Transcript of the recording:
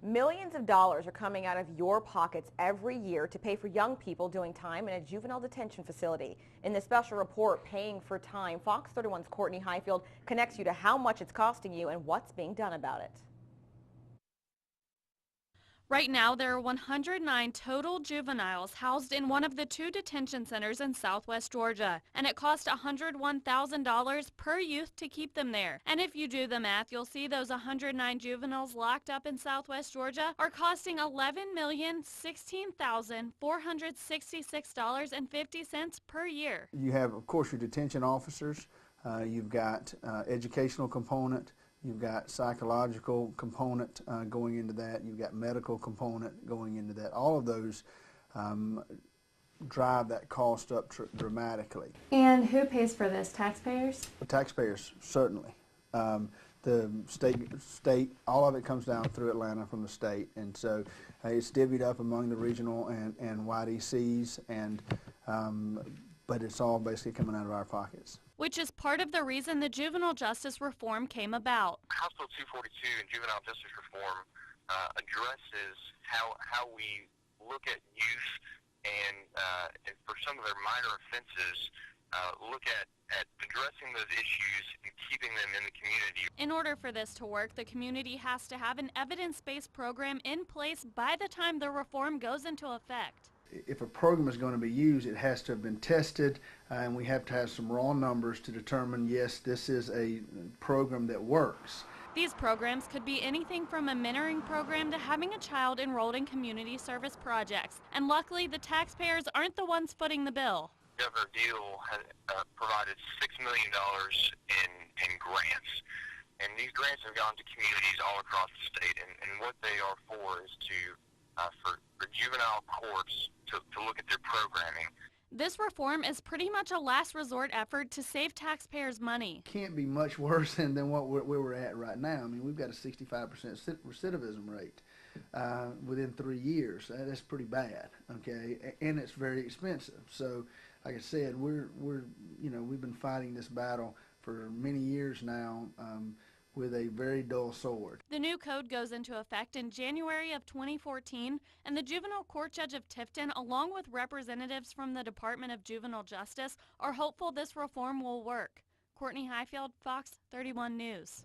Millions of dollars are coming out of your pockets every year to pay for young people doing time in a juvenile detention facility. In this special report, Paying for Time, Fox 31's Courtney Highfield connects you to how much it's costing you and what's being done about it. Right now, there are 109 total juveniles housed in one of the 2 detention centers in southwest Georgia, and it costs $101,000 per youth to keep them there. And if you do the math, you'll see those 109 juveniles locked up in southwest Georgia are costing $11,016,466.50 per year. You have, of course, your detention officers. You've got educational component. You've got psychological component going into that. You've got medical component going into that. All of those drive that cost up dramatically. And who pays for this? Taxpayers? The taxpayers, certainly. The state, all of it comes down through Atlanta from the state, and so it's divvied up among the regional and YDCs, and but it's all basically coming out of our pockets. Which is part of the reason the juvenile justice reform came about. House Bill 242 and juvenile justice reform addresses how we look at youth and for some of their minor offenses, look at addressing those issues and keeping them in the community. In order for this to work, the community has to have an evidence-based program in place by the time the reform goes into effect. If a program is going to be used, it has to have been tested, and we have to have some raw numbers to determine, yes, this is a program that works. These programs could be anything from a mentoring program to having a child enrolled in community service projects. And luckily, the taxpayers aren't the ones footing the bill. Governor Deal has provided $6 million in grants. And these grants have gone to communities all across the state. And what they are for is for juvenile courts to look at their programming. This reform is pretty much a last resort effort to save taxpayers money. Can't be much worse than what we're at right now. I mean, we've got a 65% recidivism rate within 3 years. That's pretty bad, okay? And it's very expensive. So, like I said, we've been fighting this battle for many years now. With a very dull sword. The new code goes into effect in January of 2014, and the juvenile court judge of Tifton, along with representatives from the Department of Juvenile Justice, are hopeful this reform will work. Courtney Highfield, Fox 31 News.